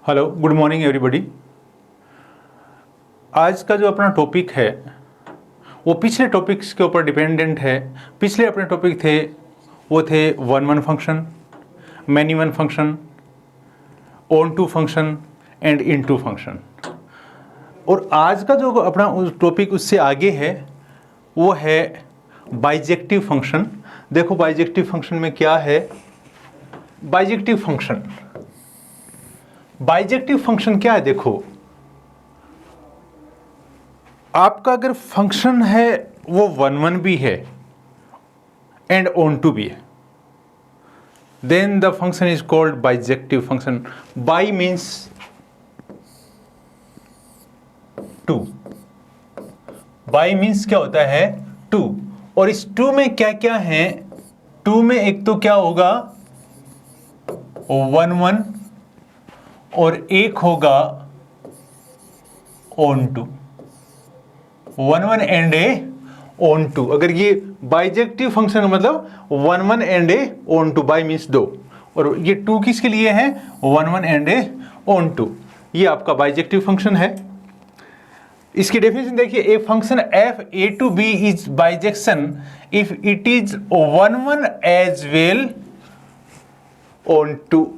Hello, good morning everybody. आज का जो अपना टॉपिक है वो पिछले टॉपिक्स के ऊपर डिपेंडेंट है। पिछले अपने टॉपिक थे वो थे one one function, many one function, onto function and into function. और आज का जो अपना टॉपिक उससे आगे है वो है बाइजेक्टिव फंक्शन। देखो बाइजेक्टिव फंक्शन में क्या है। बाइजेक्टिव फंक्शन क्या है? देखो, आपका अगर फंक्शन है वो वन वन भी है एंड ऑन टू भी है, then the function is called bijective function. Bi means two. Bi means क्या होता है? टू। और इस टू में क्या क्या है? टू में एक तो क्या होगा? वन वन, और एक होगा onto. One one and a onto. अगर ये बाइजेक्टिव फंक्शन का मतलब one one and a onto, bi means दो, और ये टू किसके लिए है? One one and a onto. ये आपका बाइजेक्टिव फंक्शन है। इसकी डेफिनेशन देखिए, a function f A to B is bijection if it is one one as well onto.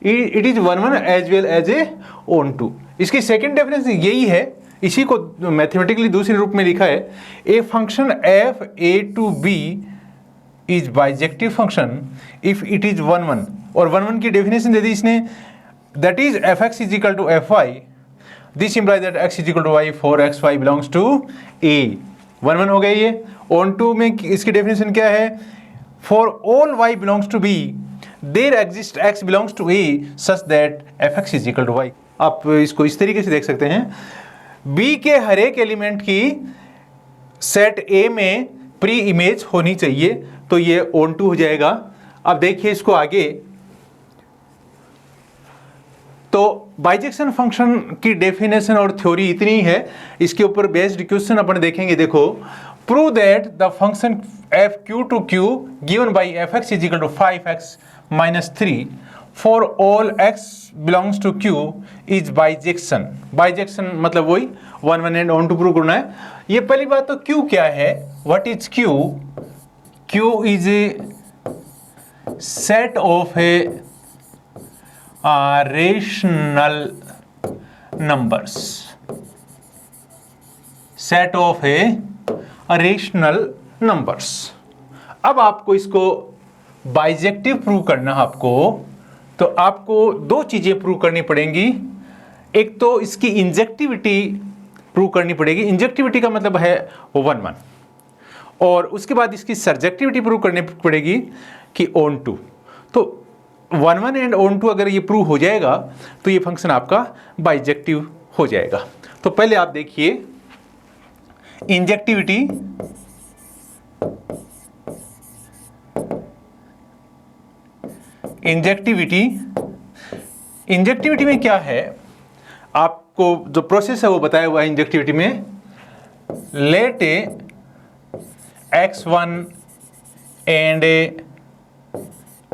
It is one one as well as a onto. इसकी second definition यही है, इसी को mathematically दूसरे रूप में लिखा है। A function f A to B is bijective function if it is one one. और वन वन की डेफिनेशन दे दी इसने, that is f x is equal to f y. This implies that x is equal to y for x y belongs to A. One one हो गया ये। On to में इसकी डेफिनेशन क्या है? For all y belongs to B there exist x belongs to A such that f x is equal to y. आप इसको इस तरीके से देख सकते हैं, बी के हर एक एलिमेंट की सेट ए में प्री इमेज होनी चाहिए, तो ये ऑन टू हो जाएगा। अब देखिए इसको आगे, तो बाइजेक्शन फंक्शन की डेफिनेशन और थ्योरी इतनी है। इसके ऊपर बेस्ड क्वेश्चन अपन देखेंगे। देखो, prove that the function F Q to Q given by F x is equal to 5x minus 3 for all x belongs to q is bijection. Bijection मतलब वही one one and onto prove करना है। ये पहली बात तो q क्या है? What is q? q is a set of a rational numbers. Set of a rational numbers. अब आपको इसको बाइजेक्टिव प्रूव करना है आपको, तो आपको दो चीजें प्रूव करनी पड़ेंगी। एक तो इसकी इंजेक्टिविटी प्रूव करनी पड़ेगी। इंजेक्टिविटी का मतलब है वन वन, और उसके बाद इसकी सर्जेक्टिविटी प्रूव करनी पड़ेगी कि ऑन टू। तो one one and onto अगर ये प्रूव हो जाएगा तो ये फंक्शन आपका बाइजेक्टिव हो जाएगा। तो पहले आप देखिए इंजेक्टिविटी। इंजेक्टिविटी में क्या है? आपको जो प्रोसेस है वो बताया हुआ है इंजेक्टिविटी में। Let a x1 and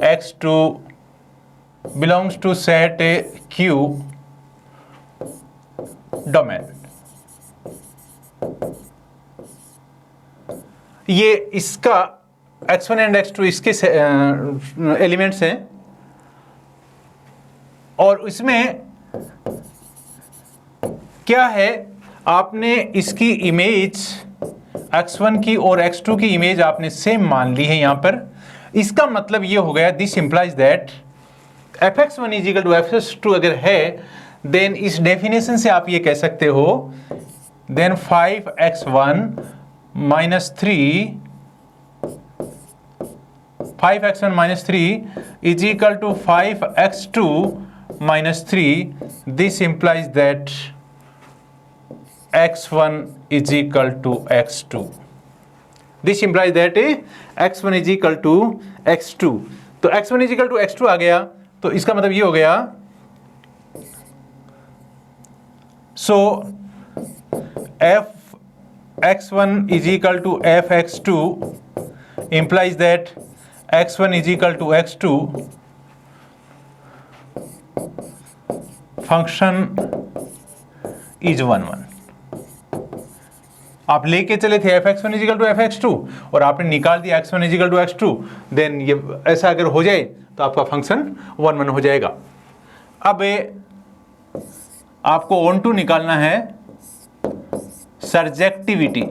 x2 belongs to set a q domain। ये इसका x1 एंड x2 इसके एलिमेंट्स हैं, और इसमें क्या है? आपने इसकी इमेज x1 की और x2 की इमेज आपने सेम मान ली है यहां पर। इसका मतलब ये हो गया, this implies that fx1 is equal to fx2 अगर है, देन इस डेफिनेशन से आप ये कह सकते हो, then 5x1 minus 3 is equal to 5x2 minus 3। This implies that x1 is equal to x2। This implies that x1 is equal to x2। तो x1 is equal to x2 आ गया, तो इसका मतलब ये हो गया, so f x1 is equal to f x2 implies that x1 is equal to x2 function is 1 1। आप लेके चले थे fx1 इजिकल टू fx2 और आपने निकाल दिया x1 is equal to x2, then ये ऐसा अगर हो जाए तो आपका फंक्शन 1 1 हो जाएगा। अब आपको ऑन टू निकालना है सर्जेक्टिविटी।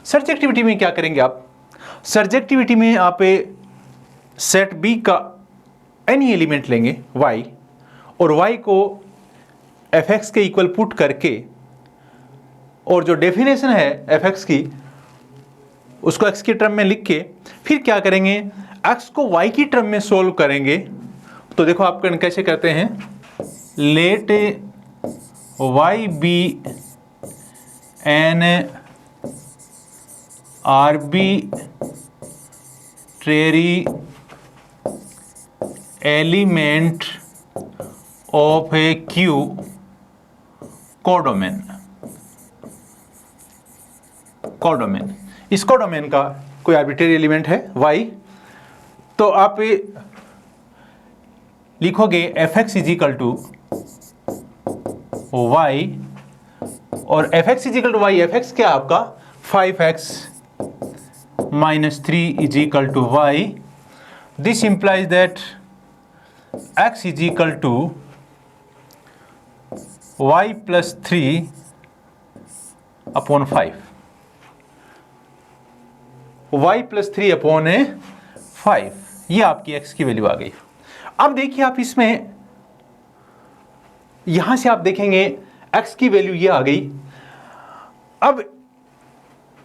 सर्जेक्टिविटी में क्या करेंगे आप? सर्जेक्टिविटी में आप सेट बी का एनी एलिमेंट लेंगे y और y को fx के इक्वल पुट करके और जो डेफिनेशन है fx की उसको x की टर्म में लिख के फिर क्या करेंगे, x को y की टर्म में सोल्व करेंगे। तो देखो आप कैसे करते हैं, let y be an arbitrary element of a Q codomain. इस कोडोमेन का कोई आर्बिट्रेरी एलिमेंट है y, तो आप लिखोगे fx is equal to y और fx is equal to y, fx क्या आपका 5x minus 3 is equal to y। This implies that x is equal to y plus 3 upon 5, y plus 3 upon 5, ये आपकी x की value आ गई। अब देखिए आप इसमें यहां से आप देखेंगे x की वैल्यू ये आ गई। अब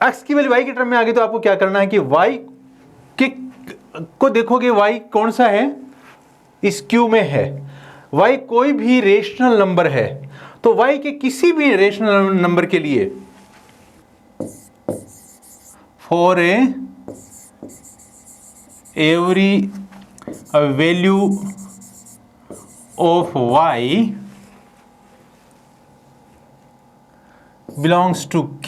x की वैल्यू y की टर्म में आ गई तो आपको क्या करना है कि y को देखोगे, y कौन सा है, इस क्यू में है। y कोई भी रेशनल नंबर है तो y के किसी भी रेशनल नंबर के लिए for every value of y belongs to Q,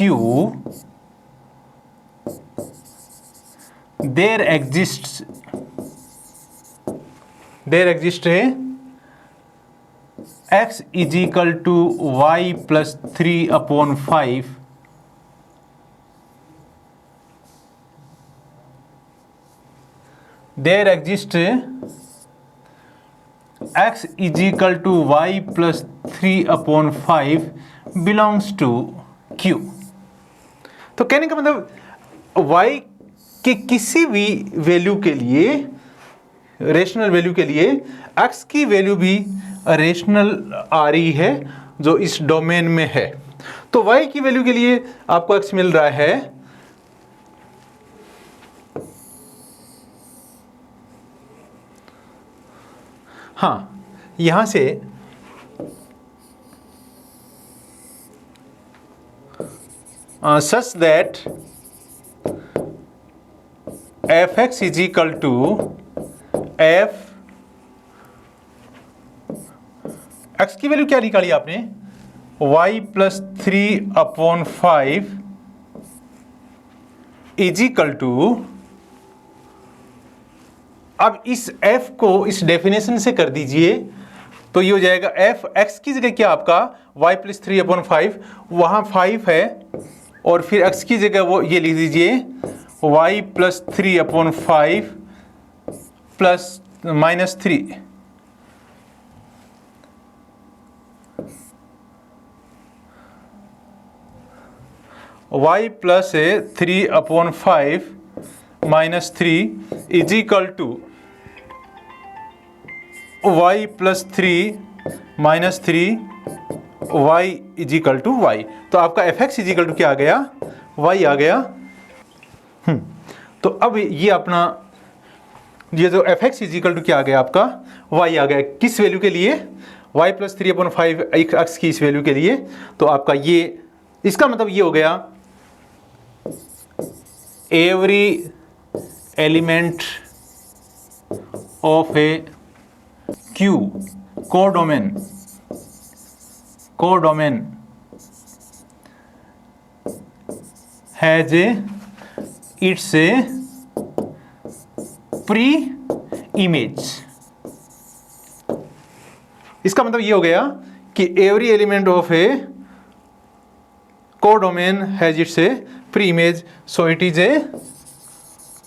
there exists a x is equal to y plus 3 upon 5 there exists x is equal to y plus 3 upon 5 belongs to Q। तो कहने का मतलब y के किसी भी value के लिए, rational value के लिए x की वैल्यू भी रेशनल आ रही है जो इस डोमेन में है। तो y की वैल्यू के लिए आपको x मिल रहा है हाँ, यहां से such that fx is equal to f, x की वैल्यू क्या निकाली आपने, y plus 3 upon 5 is equal to, अब इस f को इस डेफिनेशन से कर दीजिए तो ये हो जाएगा f, x की जगह क्या आपका y प्लस 3 अपॉन 5, वहां 5 है और फिर x की जगह वो ये लिख दीजिए y plus 3 upon 5 plus minus 3, y plus 3 upon 5 minus 3 is equal to y plus 3 minus 3 y is equal to y। तो आपका fx इज इक्वल टू क्या आ गया, y आ गया। तो अब ये अपना ये जो fx इज इक्वल टू क्या आ गया आपका, y आ गया। किस वैल्यू के लिए, y प्लस 3 अपॉन 5 x की इस वैल्यू के लिए। तो आपका ये, इसका मतलब ये हो गया every element of a Q codomain has its a pre image इसका मतलब ये हो गया कि every element of a codomain has its a pre image, so it is a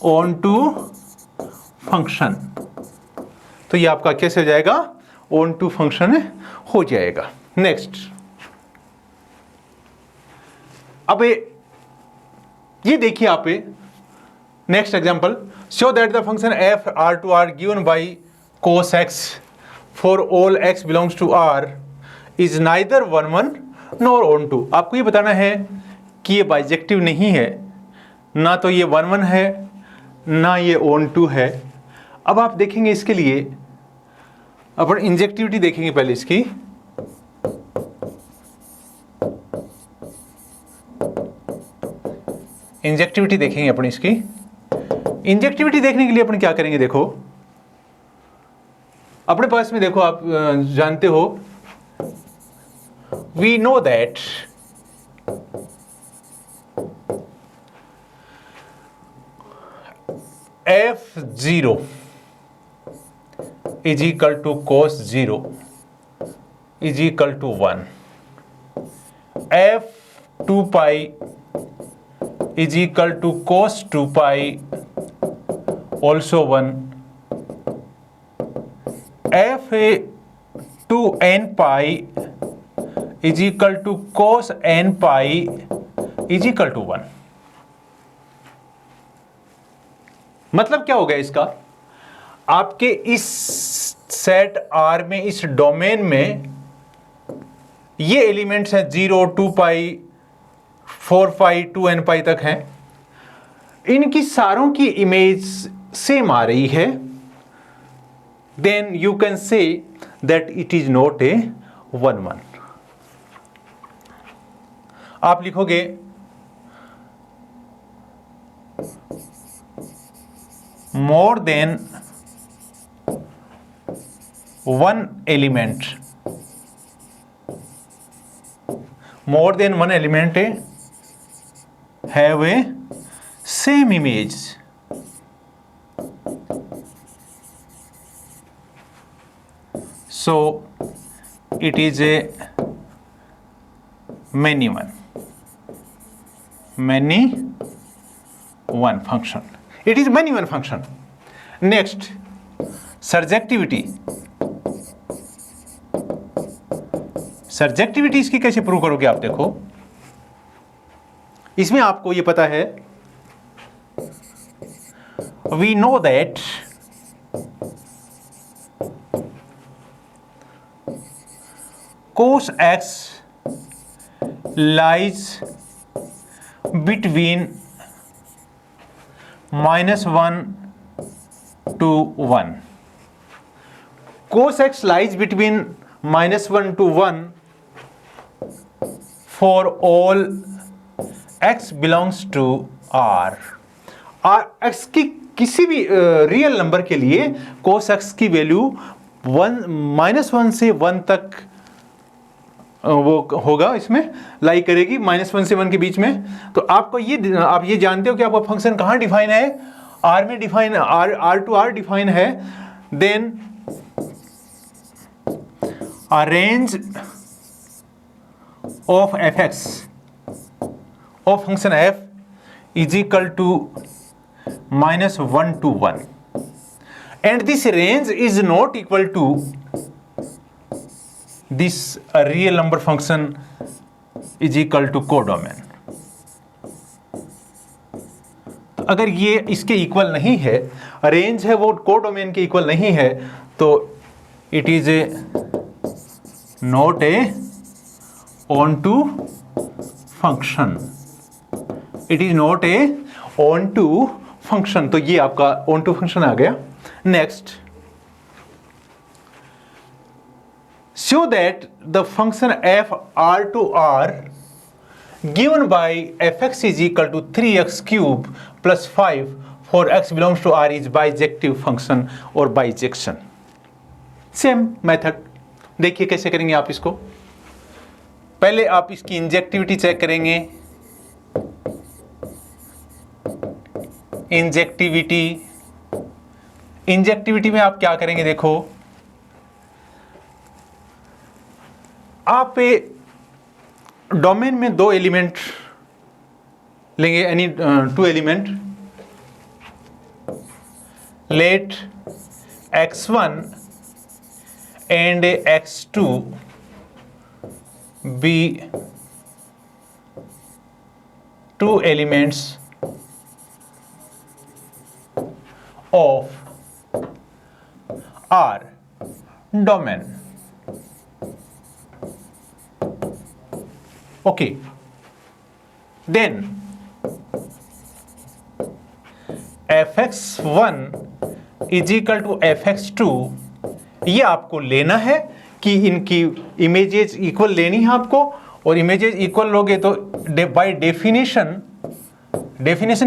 onto function. तो ये आपका कैसे हो जाएगा, ऑन टू फंक्शन हो जाएगा। नेक्स्ट, अब ये देखिए आप next example, show that the function F R to R given by cos x for all x belongs to r is neither 1 1 nor onto. आपको ये बताना है कि ये बाइजेक्टिव नहीं है, ना तो ये 1 1 है ना ये ऑन टू है। अब आप देखेंगे इसके लिए अपन इंजेक्टिविटी देखेंगे पहले इसकी। इंजेक्टिविटी देखेंगे अपन इसकी। इंजेक्टिविटी देखने के लिए अपन क्या करेंगे, देखो अपने पास में देखो, आप जानते हो we know that f0 is equal to cos 0 is equal to 1, f 2 pi is equal to cos 2 pi also 1, f 2n pi is equal to cos n pi is equal to 1। मतलब क्या हो गया इसका, आपके इस set R में, इस domain में ये एलिमेंट्स हैं 0 2 पाई 4 पाई 2n पाई तक हैं, इनकी सारों की इमेज सेम आ रही है, then you can say that it is not a 1 1। आप लिखोगे more than one element, more than one element have a same image, so it is a many one function, it is many one function। Next, surjectivity. Surjectivity इसकी कैसे prove करोगे आप, देखो इसमें आपको ये पता है we know that cos x lies between -1 to 1। cos x lies between -1 to 1 for all x belongs to r। x की किसी भी रियल नंबर के लिए cos x की वैल्यू -1 से 1 तक वो होगा, इसमें लाई करेगी -1 से 1 के बीच में। तो आपको ये, आप ये जानते हो कि आपका फंक्शन कहाँ डिफाइन है, R में define, R to R define है। Then a range of fx of function f is equal to -1 to 1, and this range is not equal to this real number function is equal to codomain। तो अगर ये इसके equal नहीं है, range है वो codomain के इक्वल नहीं है, तो it is a not a onto function, it is not a onto function. तो ये आपका ऑन टू फंक्शन आ गया। Next, show that the function f r to r given by fx is equal to 3x cube plus 5 for x belongs to r is bijective function or bijection। Same method देखिए कैसे करेंगे आप इसको। पहले आप इसकी इंजेक्टिविटी चेक करेंगे। Injectivity में आप क्या करेंगे, देखो आप डोमेन में दो एलिमेंट लेंगे, यानी two element, let x1 and x2 be two elements of R domain. Okay, then fx1 is equal to fx2, ये आपको लेना है कि इनकी इमेजेस इक्वल लेनी है आपको, और इमेजेस इक्वल लोगे तो बाय डेफिनेशन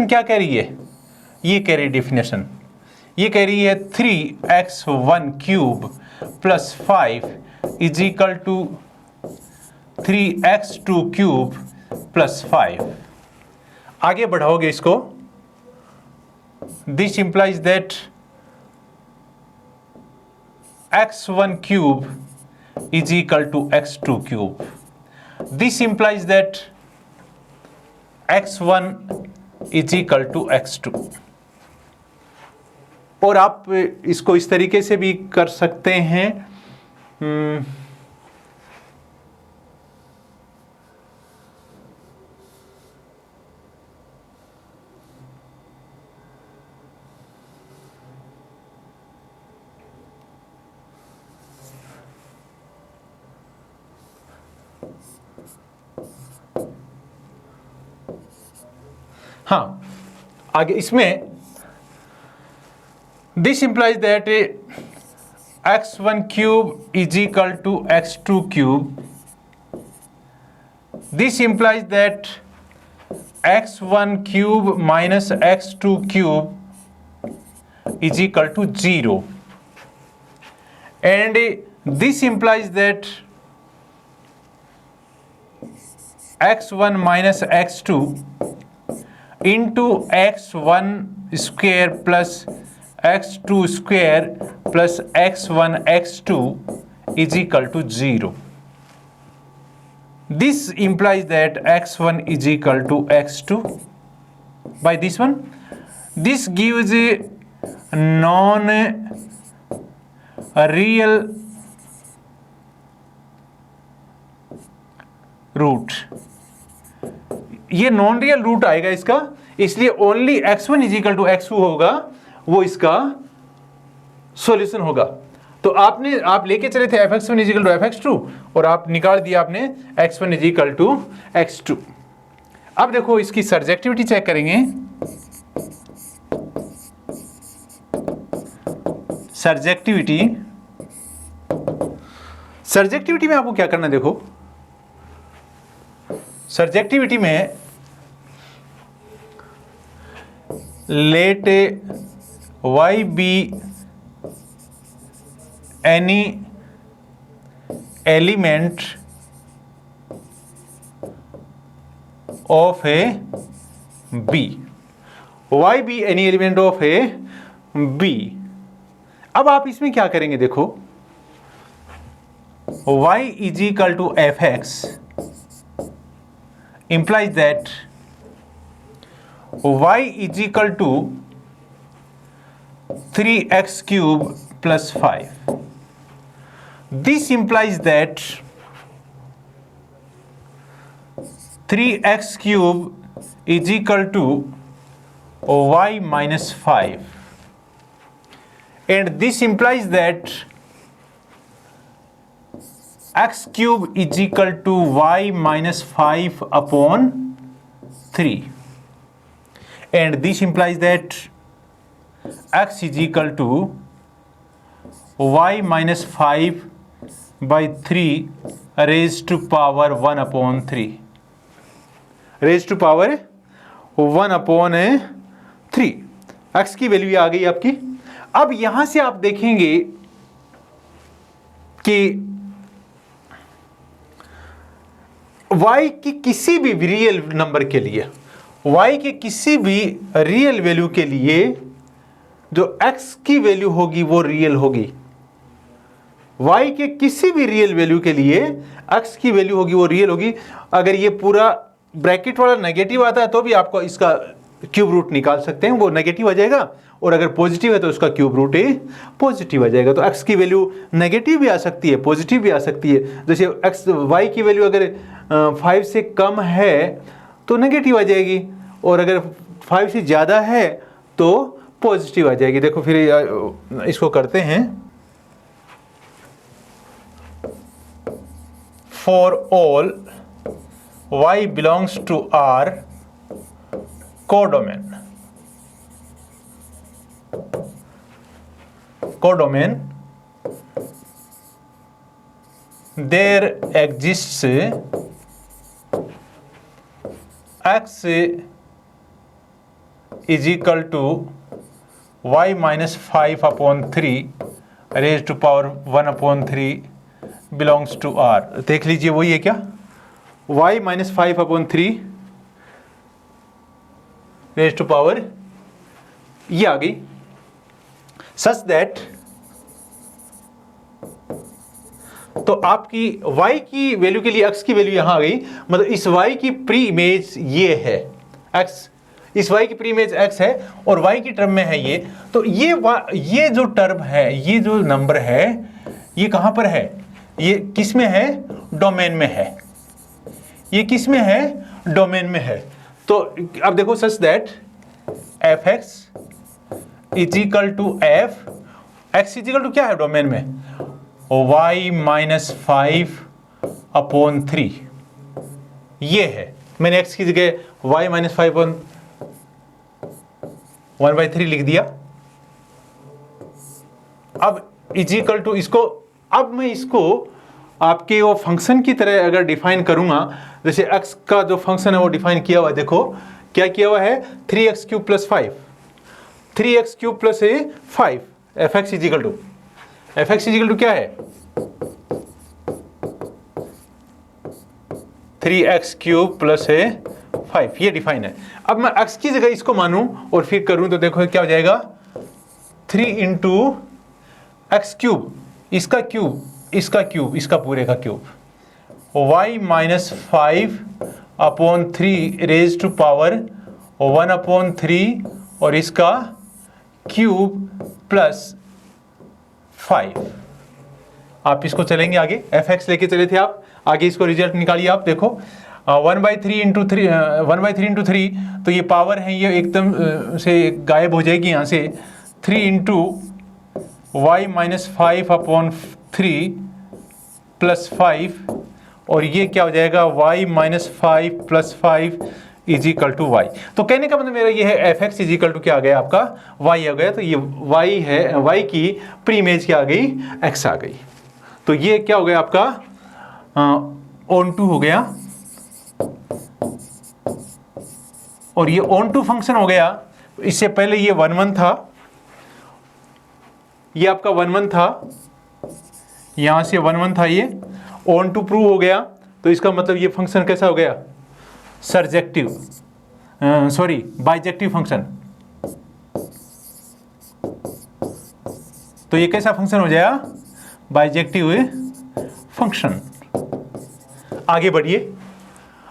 क्या कह रही है, ये कह रही है डेफिनेशन, ये कह रही है 3x1 cube plus 5 is equal to 3x2 cube plus 5। आगे बढ़ाओगे इसको, this implies that x1 cube is equal to x2 cube. This implies that x1 is equal to x2. और आप इसको इस तरीके से भी कर सकते हैं, हाँ आगे इसमें this implies that x1 cube is equal to x2 cube, this implies that x1 cube minus x2 cube is equal to 0, and this implies that x1 minus x2 into x1 square plus x2 square plus x1 x2 is equal to 0. This implies that x1 is equal to x2 by this one. This gives a non-real root. ये non real root आएगा इसका, इसलिए only x1 is equal to x2 होगा, वो इसका solution होगा। तो आप लेके चले थे fx1 is equal to fx2 और आप निकाल दिया आपने x1 is equal to x2। अब देखो इसकी सर्जेक्टिविटी चेक करेंगे। सर्जेक्टिविटी में आपको क्या करना है, देखो सर्जेक्टिविटी में let y be any element of A B, y be any element of A B. अब आप इसमें क्या करेंगे, देखो y is equal to F X implies that y is equal to 3x cube plus 5. This implies that 3x cube is equal to y minus 5, and this implies that x cube is equal to y minus 5 upon 3, and this implies that x is equal to y minus 5 by 3 raised to power 1 upon 3, raised to power 1 upon 3। x की value आ गई आपकी। अब यहां से आप देखेंगे कि y की किसी भी रियल नंबर के लिए, y के किसी भी रियल वैल्यू के लिए जो x की वैल्यू होगी वो रियल होगी। y के किसी भी रियल वैल्यू के लिए x की वैल्यू होगी वो रियल होगी। अगर ये पूरा ब्रैकेट वाला नेगेटिव आता है तो भी आपको इसका क्यूब रूट निकाल सकते हैं, वो नेगेटिव आ जाएगा, और अगर पॉजिटिव है तो उसका क्यूब रूट पॉजिटिव आ जाएगा। तो x की वैल्यू नेगेटिव भी आ सकती है, पॉजिटिव भी आ सकती है। जैसे y की वैल्यू अगर 5 से कम है तो नेगेटिव आ जाएगी, और अगर 5 से ज़्यादा है तो पॉजिटिव आ जाएगी। देखो फिर इसको करते हैं। For all y belongs to R codomain, there exists x is equal to y minus 5 upon 3 raised to power 1 upon 3 belongs to R। देख लीजिए वही है क्या, y minus 5 upon 3 raised to power ये आ गई, such that तो आपकी y की वैल्यू के लिए x की वैल्यू यहां आ गई, मतलब इस y की प्री इमेज ये है x, इस y की प्री इमेज x है और y की टर्म में है ये। तो ये जो टर्म है, ये जो नंबर है, ये कहां पर है, ये किस में है, डोमेन में है, ये किस में है, डोमेन में है। तो अब देखो such that fx is equal to f, x is equal to क्या है डोमेन में, y माइनस 5 अपॉन 3, ये है। मैंने x की जगह y माइनस 5 अपॉन 1/3 लिख दिया। अब इज इक्वल टू इसको, अब मैं इसको आपके वो फंक्शन की तरह अगर डिफाइन करूंगा, जैसे x का जो फंक्शन है वो डिफाइन किया हुआ है, देखो क्या किया हुआ है, 3x cube plus 5, 3x cube plus 5, fx is equal to, fx is equal to क्या है, 3x क्यूब प्लस 5, ये डिफाइन है। अब मैं x की जगह इसको मानूं और फिर करूं तो देखो क्या हो जाएगा, 3 इंटू एक्स क्यूब, इसका क्यूब, इसका क्यूब, इसका पूरे का cube, y minus 5 upon 3 raise to power 1 upon 3 और इसका क्यूब प्लस 5। आप इसको चलेंगे आगे, fx लेके चले थे आप, आगे इसको रिजल्ट निकालिए आप, देखो 1/3 इंटू 3, 1/3 इंटू 3, तो ये पावर है ये एकदम से गायब हो जाएगी यहाँ से, 3 into y minus 5 upon 3 plus 5, और ये क्या हो जाएगा, y minus 5 plus 5 is equal to y। तो कहने का मतलब मेरा ये है fx इज इक्वल टू क्या आ गया आपका, y आ गया। तो ये y है, y की प्री इमेज क्या आ गई, x आ गई। तो ये क्या हो गया आपका, ऑन टू हो गया, और ये ऑन टू फंक्शन हो गया। इससे पहले ये 1 था, ये आपका 1 था, यहां से 1 था, ये ऑन टू प्रूव हो गया। तो इसका मतलब ये फंक्शन कैसा हो गया, सरजेक्टिव, सॉरी बाइजेक्टिव फंक्शन। तो ये कैसा फंक्शन हो जाएगा, बाइजेक्टिव फंक्शन। आगे बढ़िए।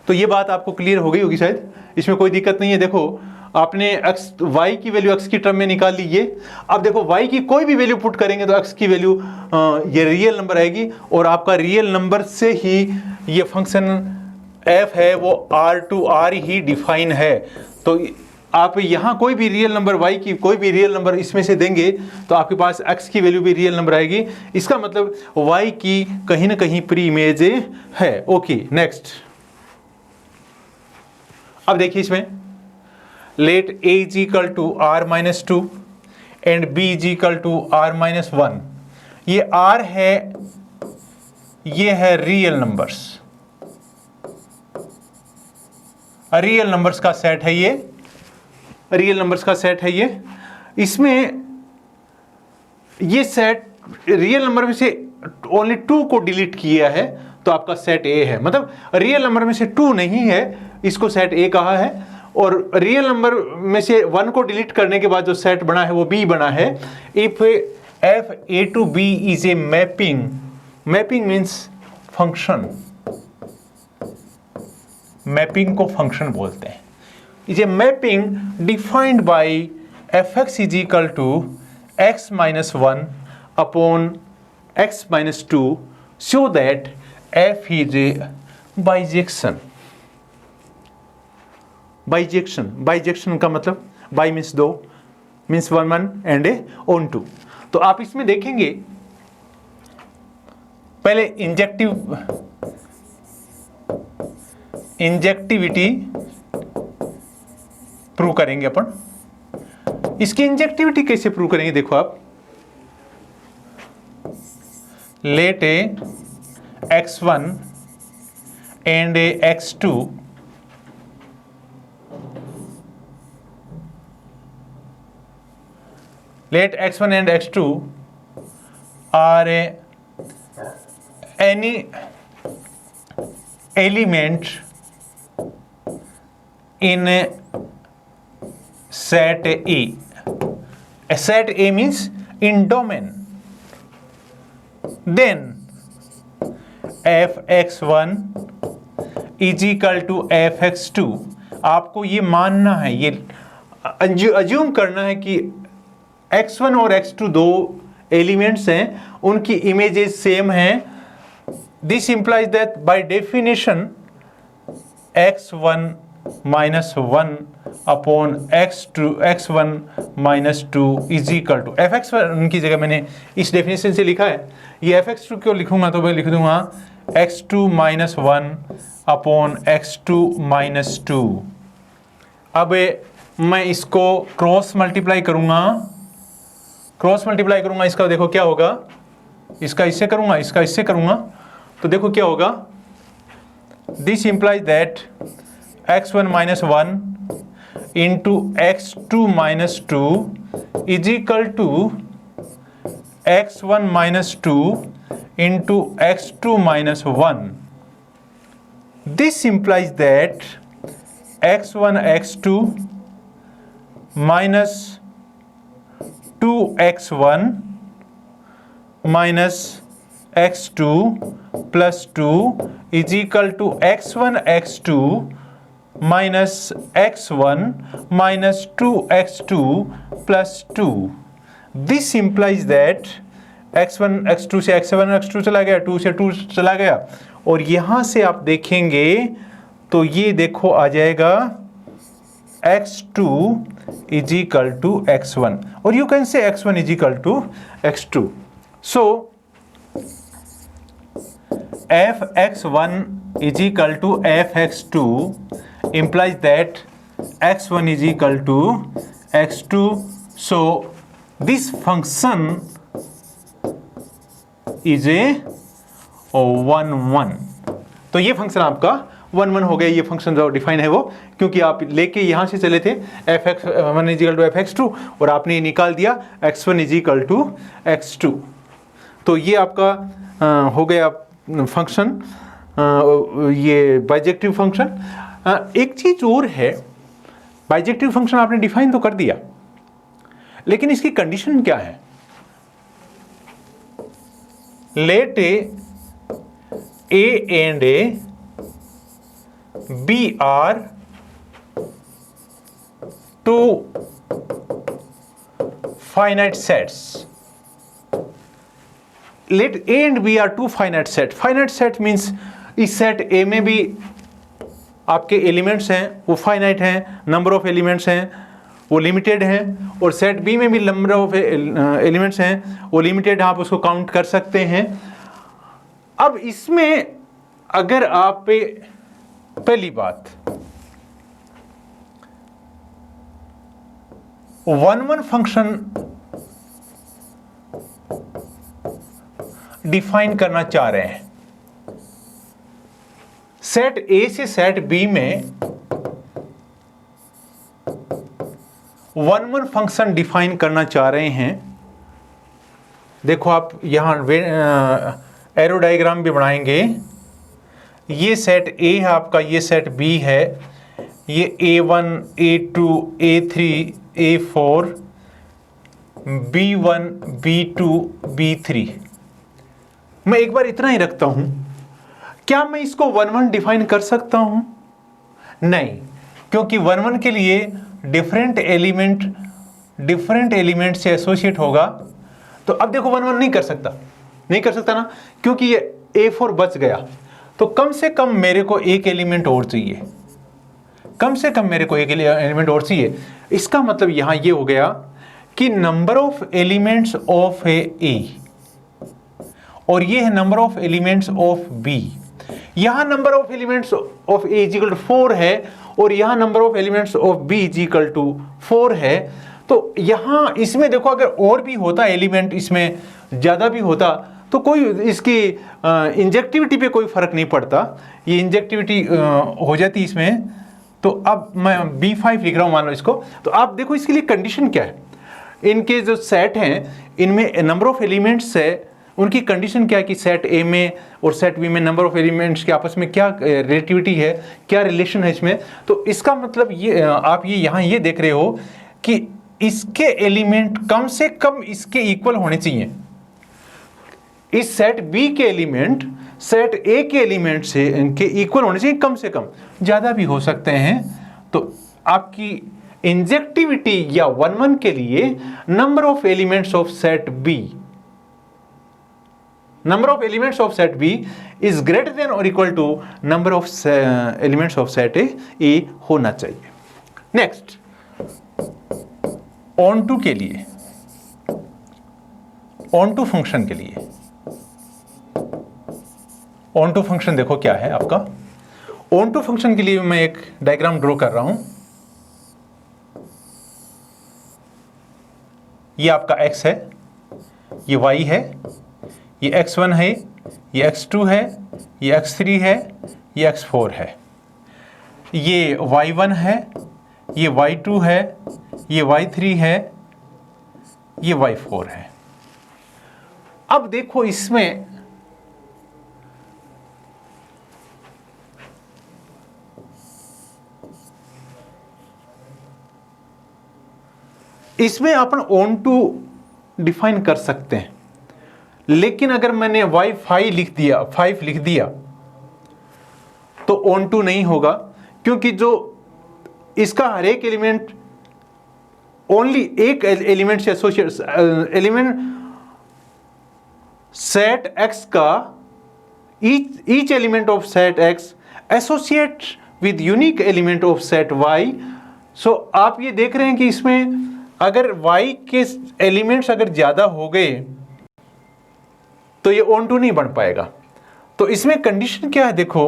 तो ये बात आपको क्लियर हो गई होगी शायद, इसमें कोई दिक्कत नहीं है। देखो आपने x, y की वैल्यू x की टर्म में निकाल ली ये। अब देखो y की कोई भी वैल्यू पुट करेंगे तो x की वैल्यू ये रियल नंबर आएगी, और आपका रियल नंबर से ही ये फंक्शन f है वो R टू R ही डिफाइन है। तो आप यहाँ कोई भी रियल नंबर y की कोई भी रियल नंबर इसमें से देंगे तो आपके पास x की वैल्यू भी रियल नंबर आएगी। इसका मतलब y की कहीं ना कहीं प्री इमेज है। Okay next. अब देखिए इसमें let a is equal to r minus 2 and b is equal to r minus 1। ये r है, ये है रियल नंबर्स, रियल नंबर्स का सेट है ये, रियल नंबर्स का सेट है ये। इसमें ये सेट रियल नंबर में से ओनली 2 को डिलीट किया है तो आपका सेट ए है। मतलब रियल नंबर में से 2 नहीं है, इसको सेट ए कहा है, और रियल नंबर में से 1 को डिलीट करने के बाद जो सेट बना है वो बी बना है। If F A to B is a mapping, mapping means function, mapping को फंक्शन बोलते हैं, is a mapping defined by F x is equal to X minus one upon X minus two so that F is a bijection. Bijection, bijection का मतलब bi means दो, means one one and a onto. तो आप इसमें देखेंगे पहले injectivity prove करेंगे अपन। इसकी इंजेक्टिविटी कैसे प्रूव करेंगे, देखो आप, let a x1 and a x2 let x1 and x2 are any element in set A. A set A means in domain. Then fx1 is equal to fx2. आपको ये मानना है, ये अज्यूम करना है कि x1 और x2 दो एलिमेंट्स हैं, उनकी इमेजेस सेम हैं। This implies that by definition x1 minus one upon x1 minus two is equal to fx1। उनकी जगह मैंने इस डेफिनेशन से लिखा है, ये fx2 क्यों लिखूंगा, तो मैं लिख दूंगा x2 minus one upon x2 minus to. अब मैं इसको क्रॉस मल्टीप्लाई करूंगा, क्रॉस मल्टीप्लाई करूंगा, इसका देखो क्या होगा, इसका इससे करूंगा, इसका इससे करूंगा, तो देखो क्या होगा, this implies that x1 minus one into x2 minus two is equal to x1 minus two into x2 minus one. This implies that x1 x2 minus 2x1 minus x2 plus 2 is equal to x1 x2 minus x1 minus 2x2 plus 2। This implies that x1 x2 से x1 x2 चला गया, 2 से 2 चला गया, और यहां से आप देखेंगे तो ये देखो आ जाएगा x2 is equal to x1, or you can say x1 is equal to x2. So fx1 is equal to fx2 implies that x1 is equal to x2. So this function is a 1 1। तो ये function आपका 1 1 हो गया। ये function जो define है वो, क्योंकि आप लेके यहां से चले थे fx1 is equal to fx2 और आपने निकाल दिया x1 is equal to x2। तो ये आपका हो गया फंक्शन, ये बाइजेक्टिव फंक्शन। एक चीज और है, बाइजेक्टिव फंक्शन आपने डिफाइन तो कर दिया, लेकिन इसकी कंडीशन क्या है, let a and a B are two finite sets. Let A and B are two finite set. Finite set means इस सेट A में भी आपके एलिमेंट्स हैं वो फाइनाइट हैं, नंबर ऑफ एलिमेंट्स हैं वो लिमिटेड हैं, और सेट B में भी नंबर ऑफ एलिमेंट्स हैं वो लिमिटेड, आप उसको काउंट कर सकते हैं। अब इसमें अगर आप पहली बात 1 1 फंक्शन डिफाइन करना चाह रहे हैं, सेट A से सेट B में 1 1 फंक्शन डिफाइन करना चाह रहे हैं। देखो आप यहां एरो डायग्राम भी बनाएंगे, ये सेट A है आपका, ये सेट B है, ये A1 A2 A3 A4, B1 B2 B3। मैं एक बार इतना ही रखता हूं, क्या मैं इसको 1 1 डिफाइन कर सकता हूं? नहीं, क्योंकि 1 1 के लिए डिफरेंट एलिमेंट से एसोसिएट होगा। तो अब देखो 1 1 नहीं कर सकता ना, क्योंकि ये A4 बच गया। तो कम से कम मेरे को एक एलिमेंट और चाहिए, इसका मतलब यहां ये हो गया कि number of elements of A और ये है number of elements of B. यहां number of elements of A is equal to 4 है और यहां number of elements of B is equal to 4 है। तो यहां इसमें देखो, अगर और भी होता एलिमेंट, इसमें ज्यादा भी होता, तो कोई इसकी इंजेक्टिविटी पे कोई फर्क नहीं पड़ता, ये इंजेक्टिविटी हो जाती इसमें। तो अब मैं B5 लिख रहा हूं, मान लो इसको। तो आप देखो इसके लिए कंडीशन क्या है, इनके जो सेट हैं इनमें नंबर ऑफ एलिमेंट्स है, उनकी कंडीशन क्या है कि सेट ए में और सेट बी में नंबर ऑफ एलिमेंट्स के आपस में क्या रिलेटिविटी है, क्या रिलेशन है इसमें। तो इसका मतलब ये आप ये यहाँ ये देख रहे हो कि इसके एलिमेंट कम से कम इसके इक्वल होने चाहिए। इस सेट बी के एलिमेंट सेट ए के एलिमेंट से इनके इक्वल होने चाहिए, कम से कम, ज्यादा भी हो सकते हैं। तो आपकी इंजेक्टिविटी या 1 1 के लिए number of elements of set B is greater than और equal to number of elements of set A होना चाहिए। नेक्स्ट, ऑन टू फंक्शन के लिए ऑन टू फंक्शन देखो क्या है आपका। ऑन टू फंक्शन के लिए मैं एक डायग्राम ड्रॉ कर रहा हूं। ये आपका x है, ये y है, ये x1 है, ये x2 है, ये x3 है, ये x4 है, ये y1 है, ये y2 है, ये y3 है, ये y4 है। अब देखो इसमें अपन ऑन टू डिफाइन कर सकते हैं, लेकिन अगर मैंने y5 लिख दिया तो ऑन टू नहीं होगा, क्योंकि जो इसका हर एक एलिमेंट ओनली एक एलिमेंट से एसोसिएट, एलिमेंट सेट x का each element of set x associate with unique element of set y। सो आप ये देख रहे हैं कि इसमें अगर y के एलिमेंट्स अगर ज्यादा हो गए तो ये ऑन टू नहीं बन पाएगा। तो इसमें कंडीशन क्या है देखो,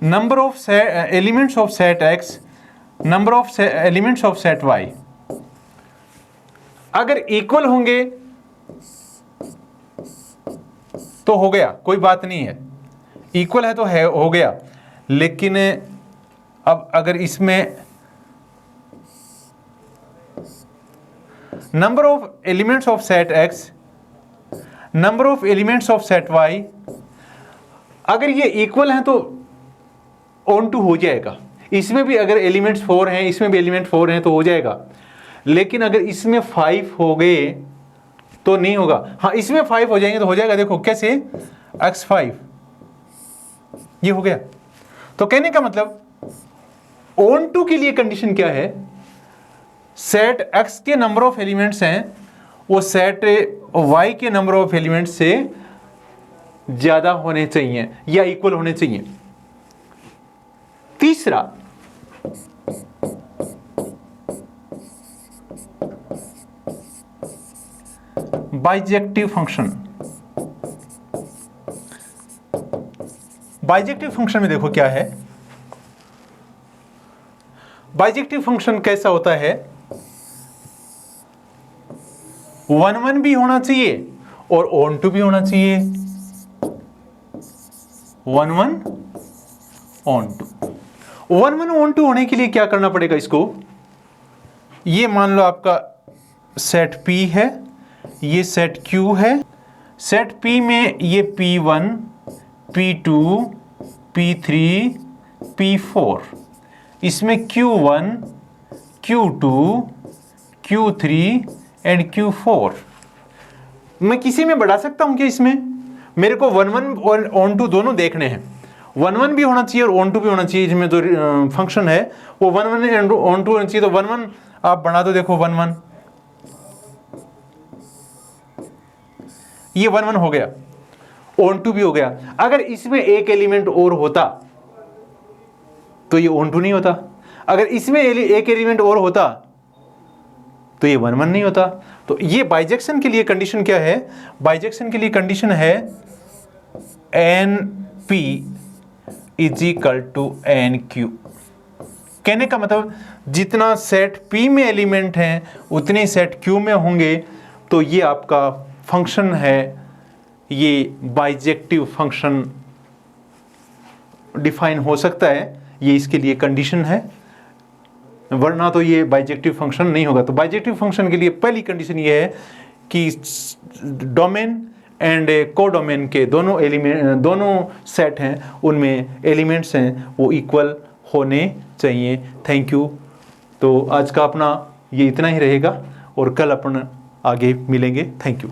number of elements of set x, number of elements of set y अगर इक्वल होंगे तो हो गया, कोई बात नहीं है, इक्वल है तो है, हो गया। लेकिन अब अगर इसमें number of elements of set x, number of elements of set y अगर ये इक्वल हैं तो ऑन टू हो जाएगा। इसमें भी अगर एलिमेंट्स 4 हैं, इसमें भी एलिमेंट 4 हैं तो हो जाएगा। लेकिन अगर इसमें 5 हो गए तो नहीं होगा। हाँ, इसमें 5 हो जाएंगे तो हो जाएगा। देखो कैसे, x5 ये हो गया। तो कहने का मतलब ऑन टू के लिए कंडीशन क्या है, सेट x के नंबर ऑफ एलिमेंट्स हैं वो सेट y के नंबर ऑफ एलिमेंट्स से ज्यादा होने चाहिए या इक्वल होने चाहिए। तीसरा, बाइजेक्टिव फंक्शन। बाइजेक्टिव फंक्शन में देखो क्या है, बाइजेक्टिव फंक्शन कैसा होता है, 1 1 भी होना चाहिए और ऑन टू भी होना चाहिए। 1 1 ऑन टू, 1 1 ऑन टू होने के लिए क्या करना पड़ेगा इसको, ये मान लो आपका सेट P है, ये सेट Q है। सेट P में ये P1, P2, P3, P4, इसमें Q1, Q2, Q3 and Q4। मैं किसी में बढ़ा सकता हूं क्या इसमें? मेरे को 1 1 और ऑन टू दोनों देखने हैं, 1 1 भी होना चाहिए और ऑन टू भी होना चाहिए। इसमें जो फंक्शन है वो 1 1 एंड ऑन टू होना चाहिए। तो 1 1 आप बढ़ा दो, देखो 1 1, ये 1 1 हो गया, ऑन टू भी हो गया। अगर इसमें एक एलिमेंट और होता तो ये ऑन टू नहीं होता, अगर इसमें एक एलिमेंट और होता तो ये 1 1 नहीं होता। तो ये बाइजेक्शन के लिए कंडीशन क्या है? बाइजेक्शन के लिए कंडीशन है NP is equal to NQ। कहने का मतलब जितना सेट P में एलिमेंट हैं उतने सेट Q में होंगे। तो ये आपका फंक्शन है, ये बाइजेक्टिव फंक्शन डिफाइन हो सकता है, ये इसके लिए कंडीशन है, वरना तो ये बाइजेक्टिव फंक्शन नहीं होगा। तो बाइजेक्टिव फंक्शन के लिए पहली कंडीशन ये है कि डोमेन एंड कोडोमेन के दोनों एलिमेंट, दोनों सेट हैं उनमें एलिमेंट्स हैं वो इक्वल होने चाहिए। Thank you. तो आज का अपना ये इतना ही रहेगा और कल अपन आगे मिलेंगे। Thank you.